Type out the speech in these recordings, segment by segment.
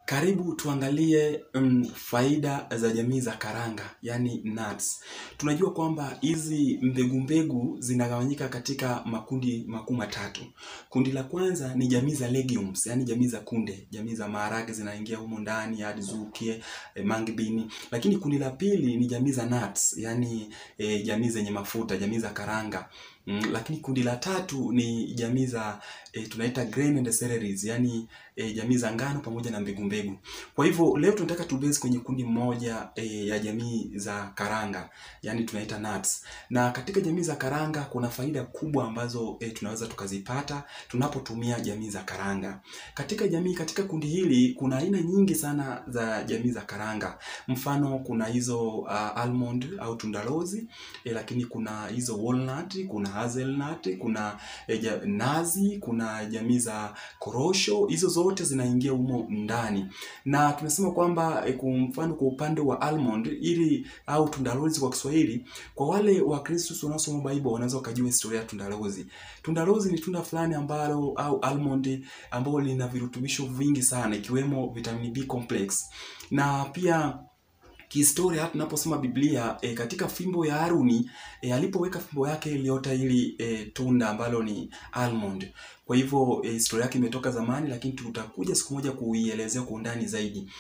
Karibu tuangalie faida za jamii za karanga, yani nuts. Tunajua kwamba hizi mbegu zinagawanyika katika makundi makuu matatu. Kundi la kwanza ni jamii za legumes, yani jamii za kunde, jamii za maharage zinaingia humo ndani, hadi zukie, mangibini. Lakini kundi la pili ni jamii za nuts, yani jamii zenye mafuta, jamii za karanga. Lakini kundi la tatu ni jamii za tunaita grain and cereals, yani jamii za ngano pamoja na mbegu. Kwa hivyo leo tunataka tubase kwenye kundi moja ya jamii za karanga, yani tunaita nuts. Na katika jamii za karanga kuna faida kubwa ambazo tunaweza tukazipata tunapotumia jamii za karanga. Katika kundi hili kuna aina nyingi sana za jamii za karanga. Mfano kuna hizo almond au tundalozi, lakini kuna hizo walnut, kuna hazelnut, kuna nazi, kuna jamii za korosho. Hizo zote zinaingia humo ndani. Na tunasema kwamba kwa mfano kwa upande wa almond ili au tundalozi kwa Kiswahili, kwa wale wa Kristo wanaosoma Bible wanaweza kujua historia ya tundalozi. Tundalozi ni tunda fulani ambalo au almond ambalo lina virutubisho vingi sana ikiwemo vitamin B complex. Na pia kihistoria hata tunaposoma Biblia katika fimbo ya Haruni alipoweka fimbo yake iliota ili tunda ambalo ni almond. Kwa hivyo historia yake imetoka zamani, lakini tutakuja siku moja kuielezea kwa undani zaidi.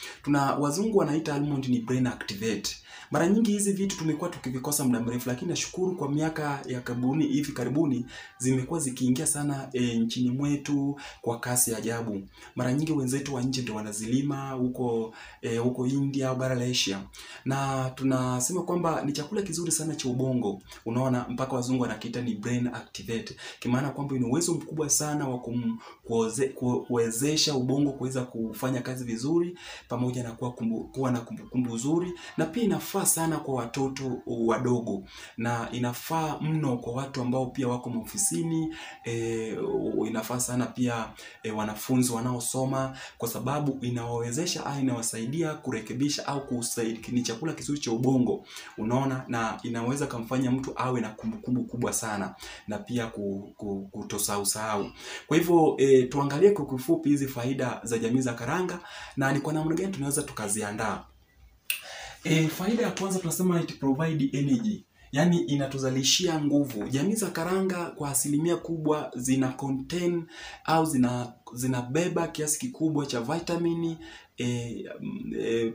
Wazungu wanaita almond ni brain activate. Mara nyingi hizi vitu tumekuwa tukivikosa muda mrefu, lakini nashukuru kwa miaka ya hivi karibuni zimekuwa zikiingia sana nchini mwetu kwa kasi ya ajabu. Mara nyingi wenzetu wa nje ndio wanazilima huko India au bara la Asia. Na tunasema kwamba ni chakula kizuri sana cha ubongo. Unaona, mpaka wazungu wanakiita ni brain activate. Kimaana kwamba ina uwezo mkubwa sana wa kuwezesha ubongo kuweza kufanya kazi vizuri pamoja na kuwa na kumbukumbu nzuri, na pia inafaa sana kwa watoto wadogo, na inafaa mno kwa watu ambao pia wako maofisini, inafaa sana pia wanafunzi wanaosoma, kwa sababu inawawezesha au inawasaidia kurekebisha au kusaidia, ni chakula kizuri cha ubongo. Unaona, na inaweza kumfanya mtu awe na kumbukumbu kubwa sana na pia kutosahau. Kwa hivyo tuangalie kwa kifupi hizi faida za jamii za karanga na ni kwa namna gani tunaweza tukaziandaa. Faida ya kwanza tunasema it provide energy, yani inatuzalishia nguvu. Jamii za karanga kwa asilimia kubwa zina contain au zinabeba kiasi kikubwa cha vitamini,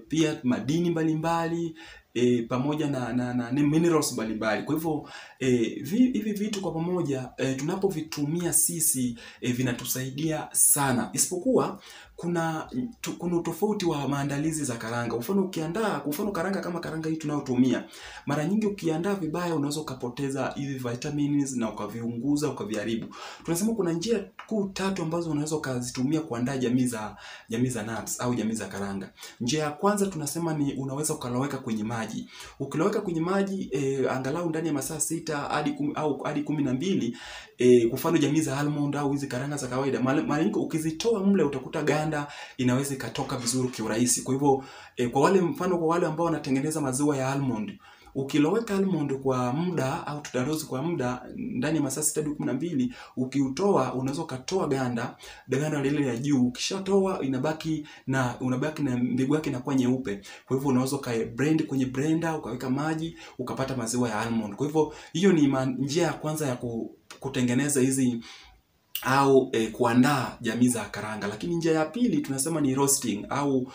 pia madini mbalimbali, pamoja na minerals mbalimbali. Kwa hivyo hivi vitu kwa pamoja tunapovitumia sisi vinatusaidia sana. Isipokuwa kuna tofauti wa maandalizi za karanga. Mfano karanga kama karanga hii tunayotumia, mara nyingi ukiandaa vibaya unaweza ukapoteza hivi vitamins na ukaviunguza, ukaviharibu. Tunasema kuna njia kuu tatu ambazo unaweza ukazitumia kuandaa jamii za nuts au jamii za karanga. Njia ya kwanza tunasema ni unaweza ukaloweka kwenye maji. Ukiloweka kwenye maji angalau ndani ya masaa 6 hadi 12, kwa mfano jamii za almond au hizi karanga za kawaida, mara nyingi ukizitoa mle utakuta ganda inaweza ikatoka vizuri kiurahisi. Kwa hivyo kwa wale ambao wanatengeneza maziwa ya almond, ukiloweka almond kwa muda au tundalozi kwa muda ndani ya masaa 6 hadi 12, ukiutoa unaweza ukatoa ganda lile la juu. Ukishatoa unabaki na mbegu yake inakuwa nyeupe. Kwa hivyo unaweza blend kwenye blender, ukaweka maji, ukapata maziwa ya almond. Kwa hivyo hiyo ni njia ya kwanza ya kutengeneza hizi au kuandaa jamii za karanga. Lakini njia ya pili tunasema ni roasting au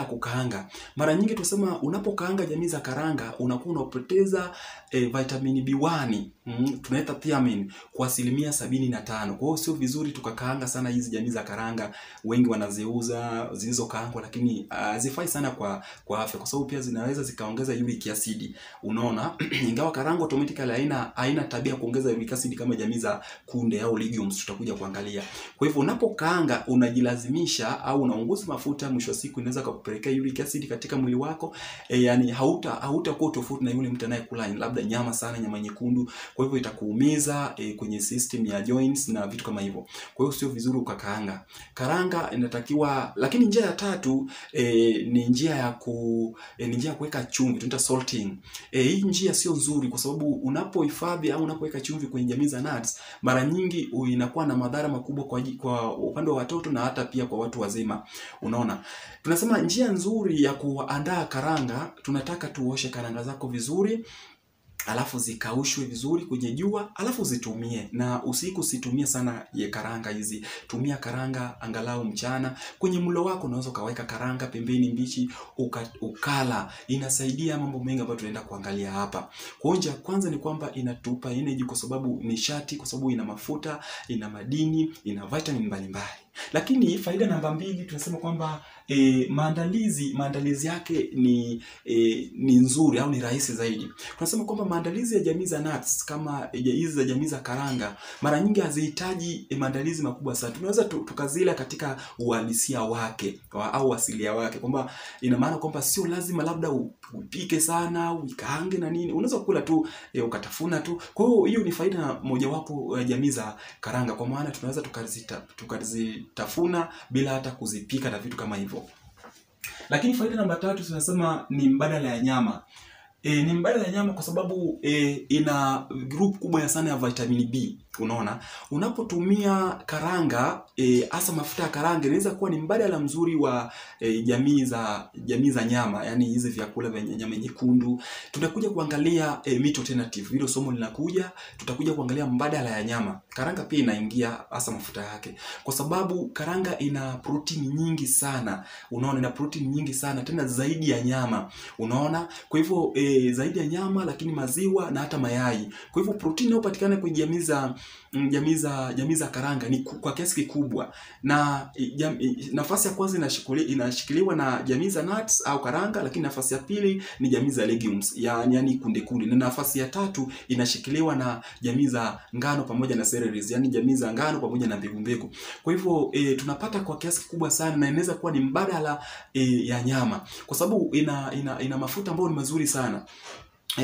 kukaanga. Mara nyingi tunasema unapokaanga jamii za karanga unakuwa unapoteza vitamin B1, tunaita thiamine, kwa asilimia 75. Kwa hiyo sio vizuri tukakaanga sana hizi jamii za karanga. Wengi wanaziuza zilizokaangwa, lakini hazifai sana kwa afya, kwa sababu pia zinaweza zikaongeza uric acid. Unaona, ingawa karanga automatically haina tabia kuongeza uric acid kama jamii za kunde au legumes tutakuja kuangalia. Kwa hivyo unapokaanga unajilazimisha au unaunguza mafuta, mwisho wa siku inaweza kukupelekea uric acid katika mwili wako. Yani hautakuwa tofauti na yule mtu anayekula labda nyama sana, nyama nyekundu. Kwa hivyo itakuumiza kwenye system ya joints na vitu kama hivyo. Kwa hiyo sio vizuri ukakaanga. Karanga inatakiwa. Lakini njia ya tatu ni njia ya kuweka chumvi, tunaita salting. Hii njia sio nzuri kwa sababu unapohifadhi au unapoweka chumvi kwenye jamii za nuts, mara nyingi inakuwa na madhara makubwa kwa upande wa watoto na hata pia kwa watu wazima. Unaona, tunasema njia nzuri ya kuandaa karanga, tunataka tuoshe karanga zako vizuri, alafu zikaushwe vizuri kwenye jua, alafu zitumie. Na usiku situmie sana ya karanga hizi. Tumia karanga angalau mchana. Kwenye mlo wako unaweza kaweka karanga pembeni mbichi ukala. Inasaidia mambo mengi ambayo tunaenda kuangalia hapa. Kwa hiyo kwanza ni kwamba inatupa energy kwa sababu nishati, kwa sababu ina mafuta, ina madini, ina vitamin mbalimbali. Lakini faida namba 2 tunasema kwamba maandalizi yake ni nzuri au ni rahisi zaidi. Tunasema kwamba maandalizi ya jamii za nuts kama hizi za jamii za karanga mara nyingi hazihitaji maandalizi makubwa sana. Tunaweza tukazila katika uhalisia wake au asilia wake, kwamba ina maana kwamba sio lazima labda upike sana, uikaange na nini. Unaweza kula tu ukatafuna tu. Kwa hiyo ni faida mojawapo ya jamii za karanga, kwa maana tunaweza tukazitafuna bila hata kuzipika na vitu kama hivyo. Lakini faida namba 3 tunasema ni mbadala ya nyama. Ni mbadala ya nyama kwa sababu ina group kubwa sana ya vitamin B. Unaona, unapotumia karanga, hasa mafuta ya karanga, inaweza kuwa ni mbadala mzuri wa jamii za nyama, yani hizi vyakula vya nyama nyekundu. Tutakuja kuangalia meat alternative, hilo somo linakuja. Tutakuja kuangalia mbadala ya nyama. Karanga pia inaingia hasa mafuta yake, kwa sababu karanga ina protein nyingi sana. Unaona, ina protein nyingi sana, tena zaidi ya nyama. Unaona, kwa hivyo zaidi ya nyama, lakini maziwa na hata mayai. Kwa hivyo protein inayopatikana kwenye jamii za karanga ni kwa kiasi kikubwa, na nafasi ya kwanza inashikiliwa na jamii za nuts au karanga, lakini nafasi ya pili ni jamii za legumes, yani kunde, na nafasi ya 3 inashikiliwa na jamii za ngano pamoja na cereals, yani jamii za ngano pamoja na mbegu. Kwa hivyo tunapata kwa kiasi kikubwa sana, na inaweza kuwa ni mbadala ya nyama, kwa sababu ina mafuta ambayo ni mazuri sana.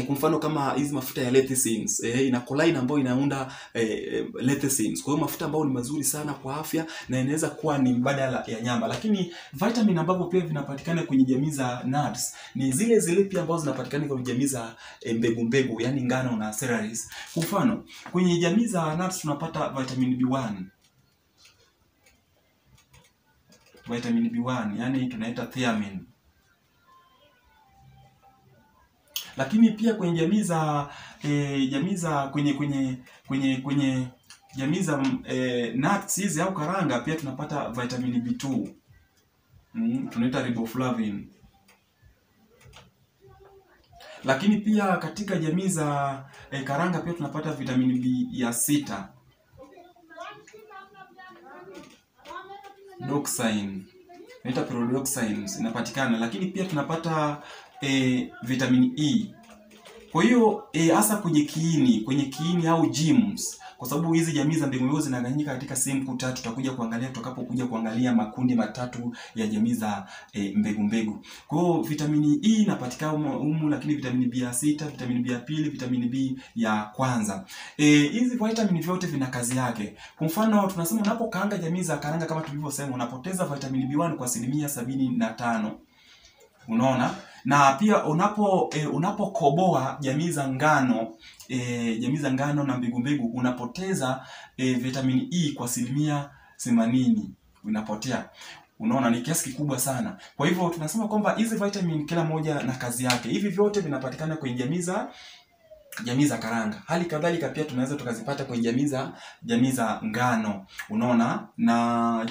Kwa mfano kama hizi mafuta ya lecithins, ina choline ambayo inaunda lecithins. Kwa hiyo mafuta ambayo ni mazuri sana kwa afya, na inaweza kuwa ni mbadala ya nyama. Lakini vitamin ambavyo pia vinapatikana kwenye jamii za nuts ni zile pia ambazo zinapatikana kwenye jamii za mbegu, yani ngano na cereals. Kwa mfano kwenye jamii za nuts tunapata vitamin B1, yani tunaita thiamine. Lakini pia kwenye jamii za nuts hizi au karanga pia tunapata vitamin B2. Tunaita riboflavin. Lakini pia katika jamii za karanga pia tunapata vitamin B6. Doxine. Tunaita pyridoxines inapatikana, lakini pia tunapata vitamin E. Kwa hiyo hasa kwenye kiini au gyms, kwa sababu hizi jamii za mbegu zinagawanyika katika sehemu 3. Tutakuja kuangalia tutakapokuja kuangalia makundi 3 ya jamii za mbegu. Kwa hiyo vitamin E inapatikana humu, lakini vitamin B6, vitamin B2, vitamin B ya kwanza. Hizi vitamin vyote vina kazi yake. Kwa mfano tunasema unapokaanga jamii za karanga kama tulivyosema, unapoteza vitamin B1 kwa 75%. Unaona? Na pia unapokoboa jamii za ngano na mbegu unapoteza vitamin E kwa 80%. Unapotea. Unaona, ni kiasi kikubwa sana. Kwa hivyo tunasema kwamba hizi vitamin kila moja na kazi yake. Hivi vyote vinapatikana kwenye jamii za karanga. Hali kadhalika pia tunaweza tukazipata kwenye jamii za ngano. Unaona, na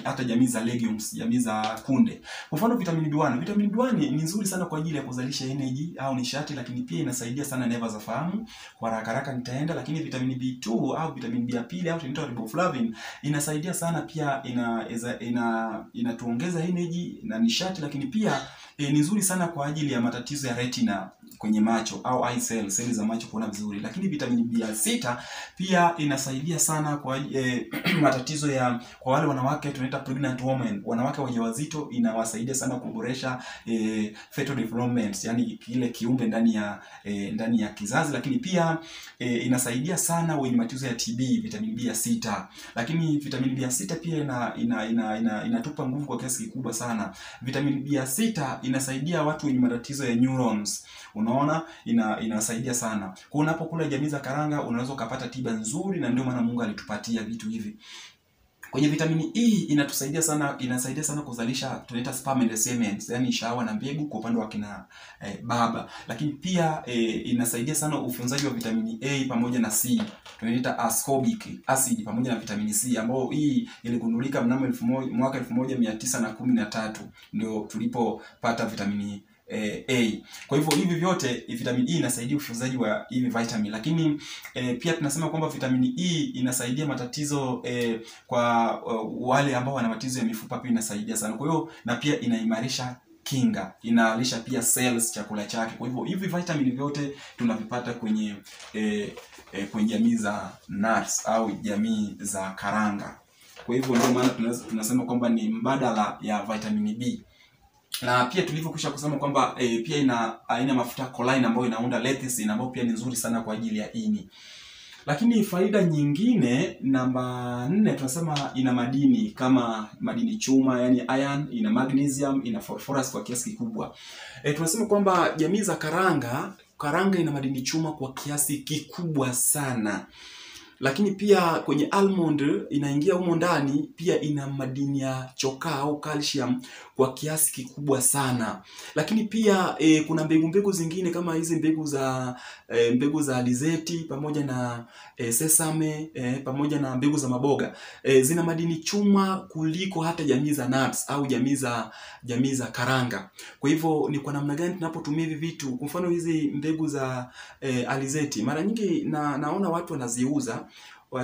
hata jamii za legumes, jamii za kunde. Kwa mfano vitamin B1 ni nzuri sana kwa ajili ya kuzalisha energy au nishati, lakini pia inasaidia sana neva za fahamu. Kwa haraka nitaenda, lakini vitamin B2 au vitamin B2 au tunaita riboflavin inasaidia sana pia, inatuongeza energy na nishati, lakini pia ni nzuri sana kwa ajili ya matatizo ya retina kwenye macho au eye cells, seli za macho kuona vizuri. Lakini vitamin B6 pia inasaidia sana kwa matatizo kwa wale wanawake tunaita pregnant women, wanawake wajawazito, inawasaidia sana kuboresha fetal development, yani kile kiumbe ndani ya kizazi. Lakini pia inasaidia sana wenye matatizo ya TB, vitamin B6. Lakini vitamin B6 pia inatupa nguvu kwa kiasi kikubwa sana. Vitamin B6 inasaidia watu wenye matatizo ya neurons. Unaona, inasaidia sana. Kwa unapokula jamii za karanga unaweza kupata tiba nzuri, na ndio maana Mungu alitupatia vitu hivi. Kwenye vitamini E inasaidia sana kuzalisha tunaita sperm and semen, yani shahawa na mbegu kwa upande wa kina baba. Lakini pia inasaidia sana ufunzaji wa vitamini A pamoja na C, tunaita ascorbic acid pamoja na vitamini C, ambao hii iligundulika mnamo mwaka 1913 ndio tulipopata vitamini A. Kwa hivyo hivi vyote vitamini E inasaidia ufunzaji wa hivi vitamin. Lakini pia tunasema kwamba vitamini E inasaidia matatizo kwa wale ambao wana matatizo ya mifupa, pia inasaidia sana. Kwa hiyo na pia inaimarisha kinga, inalisha pia cells chakula chake. Kwa hivyo hivi vitamin vyote tunavipata kwenye jamii za nuts au jamii za karanga. Kwa hivyo ndio maana tunasema kwamba ni mbadala ya vitamini B. Na pia tulivyokwisha kusema kwamba pia ina aina mafuta choline ambayo inaunda lecithin, ambayo pia ni nzuri sana kwa ajili ya ini. Lakini faida nyingine namba 4 tunasema ina madini kama madini chuma, yani iron, ina magnesium, ina phosphorus kwa kiasi kikubwa. Tunasema kwamba jamii za karanga ina madini chuma kwa kiasi kikubwa sana. Lakini pia kwenye almond inaingia humo ndani, pia ina madini ya chokaa au calcium kwa kiasi kikubwa sana. Lakini pia kuna mbegu zingine kama hizi mbegu za alizeti pamoja na sesame pamoja na mbegu za maboga zina madini chuma kuliko hata jamii za nuts au jamii za karanga. Kwa hivyo ni kwa namna gani tunapotumia hivi vitu? Kwa mfano hizi mbegu za alizeti mara nyingi naona watu wanaziuza,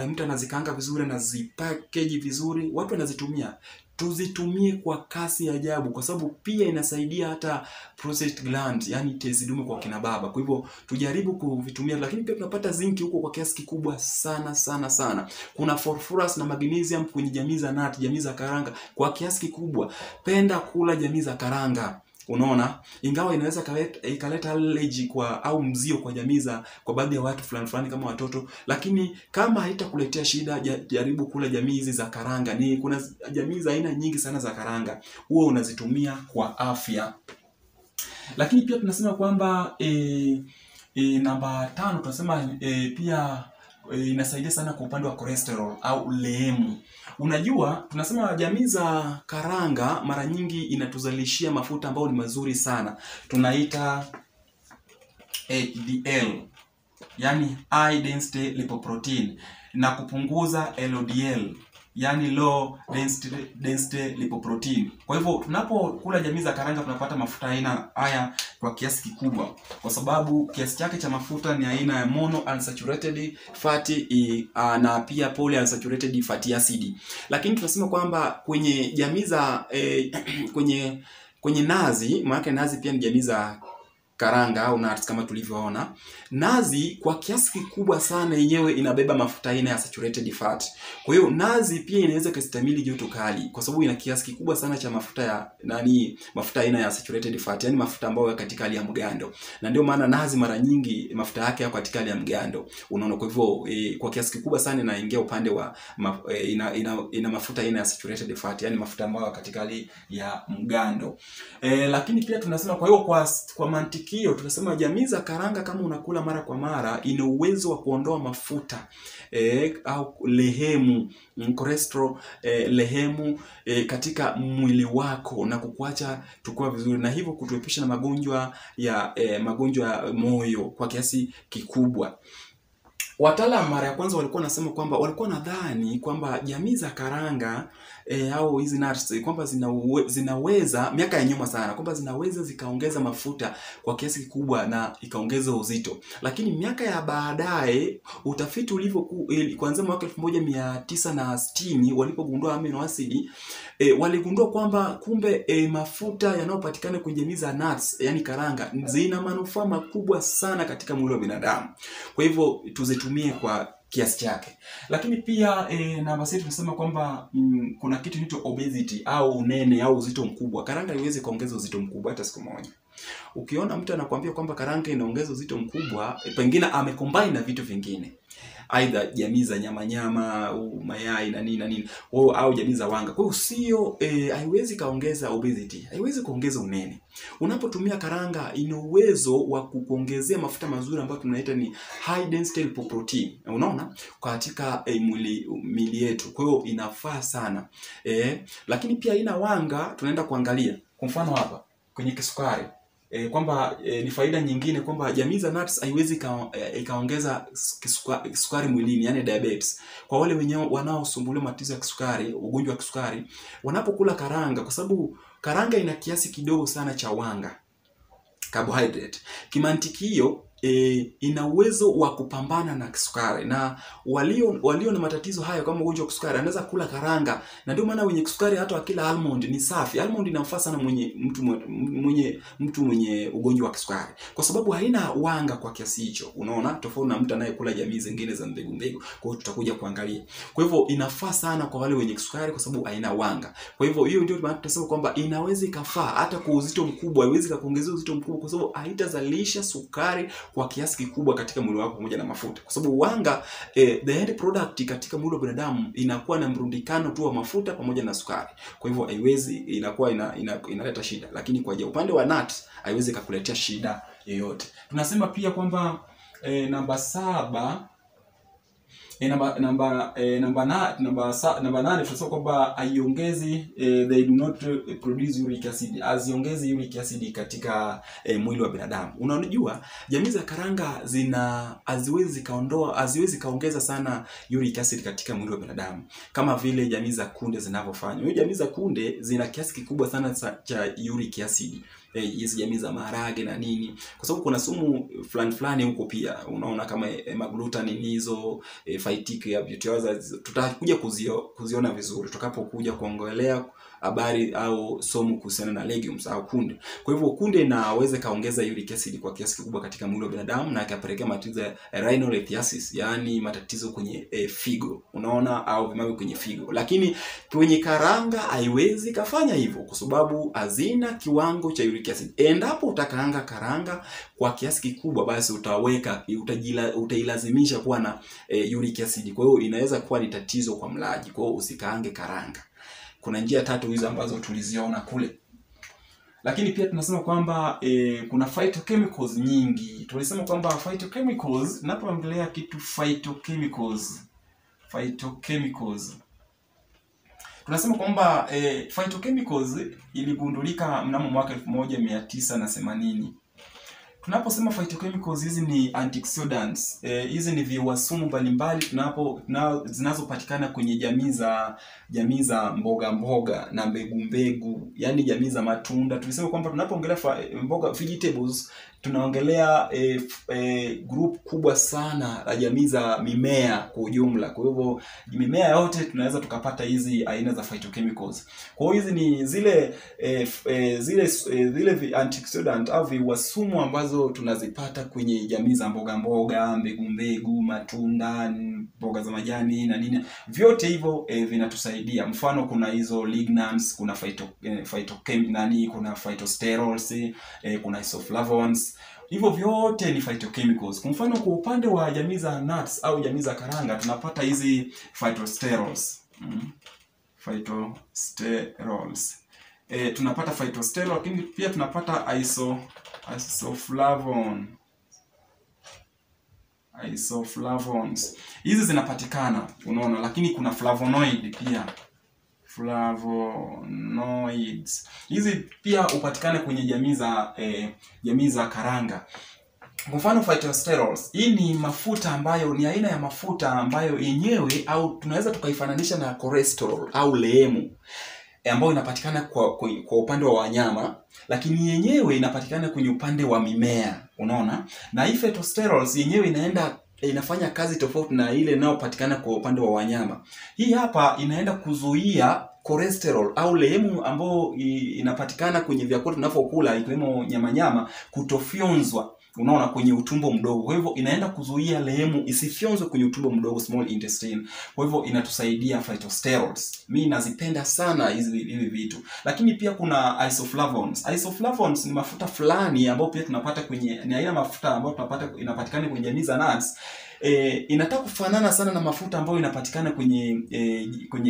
mtu anazikaanga vizuri na zipackage vizuri, watu wanazitumia. Tuzitumie kwa kasi ya ajabu, kwa sababu pia inasaidia hata prostate gland, yani tezi dume kwa kina baba. Kwa hivyo tujaribu kuvitumia. Lakini pia tunapata zinki huko kwa kiasi kikubwa sana. Kuna phosphorus na magnesium kwenye jamii za nut, jamii za karanga kwa kiasi kikubwa. Penda kula jamii za karanga. Unaona, ingawa inaweza ikaleta allergy au mzio kwa jamii kwa baadhi ya watu fulani kama watoto, lakini kama haitakuletea shida, jaribu kula jamii hizi za karanga. Kuna jamii za aina nyingi sana za karanga, huo unazitumia kwa afya. Lakini pia tunasema kwamba namba 5 tunasema pia inasaidia sana kwa upande wa cholesterol au lehemu. Unajua, tunasema jamii za karanga mara nyingi inatuzalishia mafuta ambayo ni mazuri sana. Tunaita HDL, yani high density lipoprotein, na kupunguza LDL, yani low density lipoprotein. Kwa hivyo tunapokula jamii za karanga tunapata mafuta aina haya kwa kiasi kikubwa, kwa sababu kiasi chake cha mafuta ni aina ya mono unsaturated fatty na pia poly unsaturated fatty acid. Lakini tunasema kwamba kwenye jamii za kwenye nazi, maana nazi pia ni jamii za karanga au nuts kama tulivyoona. Nazi kwa kiasi kikubwa sana yenyewe inabeba mafuta aina ya saturated fat. Kwa hiyo nazi pia inaweza kustahimili joto kali kwa sababu ina kiasi kikubwa sana cha mafuta aina ya saturated fat, yani mafuta ambayo yako katika hali ya mgando. Na ndio maana nazi mara nyingi mafuta yake yako katika hali ya mgando. Unaona, kwa hivyo kwa kiasi kikubwa sana inaingia upande wa ina mafuta aina ya saturated fat, yani mafuta ambayo yako katika hali ya mgando. Lakini pia tunasema, kwa hiyo kwa mantikio tunasema jamii za karanga kama unakula mara kwa mara ina uwezo wa kuondoa mafuta au lehemu, cholesterol, lehemu katika mwili wako na kukuacha tukua vizuri, na hivyo kutuepusha na magonjwa ya moyo kwa kiasi kikubwa. Wataalamu mara ya kwanza walikuwa nasema kwamba walikuwa nadhani kwamba jamii za karanga au hizi nuts kwamba zinaweza miaka ya nyuma sana kwamba zinaweza zikaongeza mafuta kwa kiasi kikubwa na ikaongeza uzito. Lakini miaka ya baadaye utafiti kuanzia mwaka 1960 walipogundua amino acid, waligundua kwamba kumbe mafuta yanayopatikana kwenye jamii za nuts, yani karanga, zina manufaa makubwa sana katika mwili wa binadamu. Kwa hivyo tuzitumie kwa kiasi chake. Lakini pia namba 6 tunasema kwamba kuna kitu kinaitwa obesity au unene au uzito mkubwa. Karanga haiwezi kuongeza uzito mkubwa hata siku moja. Ukiona mtu anakuambia kwamba karanga inaongeza uzito mkubwa, pengine amecombine na vitu vingine, aidha jamii za nyama au mayai na nini au jamii za wanga. Kwa hiyo sio haiwezi kaongeza obesity, haiwezi kuongeza unene. Unapotumia karanga ina uwezo wa kukuongezea mafuta mazuri ambayo tunaita ni high density lipoprotein. Unaona? Katika mwili yetu. Kwa hiyo inafaa sana. Lakini pia ina wanga, tunaenda kuangalia. Kwa mfano hapa kwenye kisukari. Kwamba ni faida nyingine kwamba jamii za nuts haiwezi ikaongeza kisukari mwilini, yani diabetes. Kwa wale wenyewe wanaosumbuliwa matatizo ya kisukari, ugonjwa wa kisukari, wanapokula karanga, kwa sababu karanga ina kiasi kidogo sana cha wanga, carbohydrate. Kimantiki hiyo ina uwezo wa kupambana na kisukari, na walio na matatizo hayo kama ugonjwa wa kisukari anaweza kula karanga. Na ndio maana wenye kisukari hata wakila almond ni safi. Almond inamfaa sana mtu mwenye ugonjwa wa kisukari kwa sababu haina wanga kwa kiasi hicho. Unaona, tofauti na mtu anayekula jamii zingine za mbegu. Kwa hiyo tutakuja kuangalia. Kwa hivyo inafaa sana kwa wale wenye kisukari kwa sababu haina wanga. Kwa hivyo hiyo ndio maana tunasema kwamba inaweza ikafaa hata kwa uzito mkubwa, haiwezi kuongezea uzito mkubwa kwa sababu haitazalisha sukari kwa kiasi kikubwa katika mwili wako pamoja na mafuta. Kwa sababu wanga the end product katika mwili wa binadamu inakuwa na mrundikano tu wa mafuta pamoja na sukari. Kwa hivyo haiwezi, inakuwa inaleta shida. Lakini kwa upande wa nut haiwezi kukuletea shida yoyote. Tunasema pia kwamba namba 8 tunasema kwamba haiongezi, they do not produce uric acid, haziongezi uric acid katika mwili wa binadamu. Unajua jamii za karanga haziwezi kaongeza sana uric acid katika mwili wa binadamu kama vile jamii za kunde zinavyofanya. Hiyo jamii za kunde zina kiasi kikubwa sana cha uric acid. Hizi jamii za maharage na nini, kwa sababu kuna sumu fulani huko pia. Unaona kama gluten hizo, phytic ya butyrate, tutakuja kuziona vizuri tutakapokuja kuongelea habari au somo kuhusiana na legumes au kunde. Kwa hivyo kunde inaweza kaongeza uric acid kwa kiasi kikubwa katika mwili wa binadamu na ikapelekea matatizo ya renal lithiasis, yani matatizo kwenye figo. Unaona, au vimawe kwenye figo. Lakini kwenye karanga haiwezi kafanya hivyo kwa sababu hazina kiwango cha uric acid. Endapo utakaanga karanga kwa kiasi kikubwa, basi utailazimisha kuwa na uric acid. Kwa hiyo inaweza kuwa ni tatizo kwa mlaji. Kwa hiyo usikaange karanga. Kuna njia 3 hizo ambazo tuliziona kule. Lakini pia tunasema kwamba kuna phytochemicals nyingi. Tulisema kwamba phytochemicals, tunapoongelea kitu phytochemicals tunasema kwamba phytochemicals iligundulika mnamo mwaka 1980. Tunaposema phytochemicals, hizi ni antioxidants. Hizi ni viuasumu mbalimbali zinazopatikana kwenye jamii za mboga na mbegu, yani jamii za matunda. Tulisema kwamba tunapoongelea mboga vegetables, tunaongelea group kubwa sana la jamii za mimea kwa ujumla. Kwa hivyo mimea yote tunaweza tukapata hizi aina za phytochemicals. Kwa hiyo hizi ni zile antioxidant au viuasumu ambazo tunazipata kwenye jamii za mboga, mbegu, matunda, mboga za majani na nini. Vyote hivyo vinatusaidia. Mfano kuna hizo lignans, kuna kuna phytosterols, kuna isoflavones. Hivyo vyote ni phytochemicals. Kwa mfano kwa upande wa jamii za nuts au jamii za karanga tunapata hizi phytosterols. Phytosterols. Tunapata phytosterol, lakini pia tunapata isoflavones. Hizi zinapatikana, unaona, lakini kuna flavonoid pia. Flavonoids. Hizi pia hupatikana kwenye jamii za karanga. Kwa mfano phytosterols, hii ni mafuta ambayo ni aina ya mafuta ambayo yenyewe au tunaweza tukaifananisha na cholesterol au leemu, ambayo inapatikana kwa upande wa wanyama, lakini yenyewe inapatikana kwenye upande wa mimea. Unaona? Na hii phytosterols yenyewe inafanya kazi tofauti na ile inayopatikana kwa upande wa wanyama. Hii hapa inaenda kuzuia cholesterol au lehemu ambayo inapatikana kwenye vyakula tunavyokula ikiwemo nyama kutofyonzwa, unaona, kwenye utumbo mdogo. Kwa hivyo inaenda kuzuia lehemu isifyonzwe kwenye utumbo mdogo, small intestine. Kwa hivyo inatusaidia phytosterols. Mimi nazipenda sana hivi vitu. Lakini pia kuna isoflavones. Isoflavones ni mafuta fulani ambayo pia tunapata kwenye, ni aina mafuta ambayo tunapata inapatikana kwenye jamii za nuts. Inataka kufanana sana na mafuta ambayo inapatikana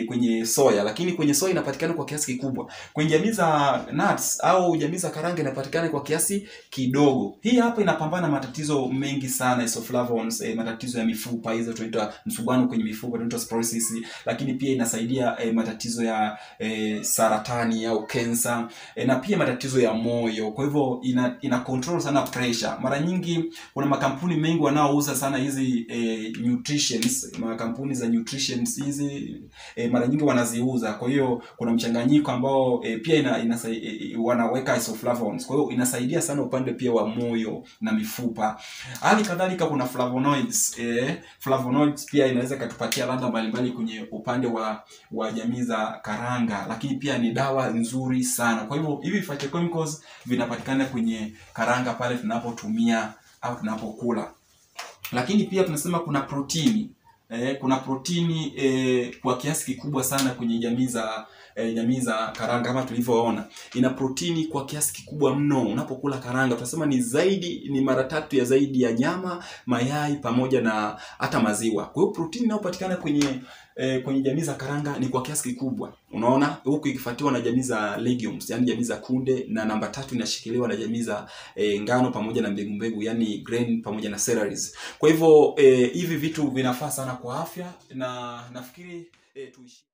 kwenye soya, lakini kwenye soya inapatikana kwa kiasi kikubwa. Kwenye jamii za nuts au jamii za karanga inapatikana kwa kiasi kidogo. Hii hapa inapambana matatizo mengi sana, isoflavones, matatizo ya mifupa, hizo tunaita msuguano kwenye mifupa, tunaita psoriasis, lakini pia inasaidia matatizo ya saratani au cancer, na pia matatizo ya moyo. Kwa hivyo ina control sana pressure. Mara nyingi kuna makampuni mengi wanaouza sana hizi nutritions, makampuni za nutritions hizi mara nyingi wanaziuza. Kwa hiyo kuna mchanganyiko ambao pia wanaweka isoflavones. Kwa hiyo inasaidia sana upande pia wa moyo na mifupa. Hali kadhalika kuna flavonoids. Flavonoids pia inaweza kutupatia ladha mbalimbali kwenye upande wa jamii za karanga, lakini pia ni dawa nzuri sana. Kwa hivyo hivi phytochemicals vinapatikana kwenye karanga pale tunapotumia au tunapokula. Lakini pia tunasema kuna protini. Kuna protini kwa kiasi kikubwa sana kwenye jamii za karanga. Kama tulivyoona, ina protini kwa kiasi kikubwa mno. Unapokula karanga tunasema ni mara 3 ya zaidi ya nyama, mayai pamoja na hata maziwa. Kwa hiyo protini inayopatikana kwenye jamii za karanga ni kwa kiasi kikubwa. Unaona, huku ikifuatiwa na jamii za legumes, yani jamii za kunde, na namba 3 inashikiliwa na jamii za ngano pamoja na mbegu, yani grain pamoja na cereals. Kwa hivyo hivi vitu vinafaa sana kwa afya, na nafikiri tuishi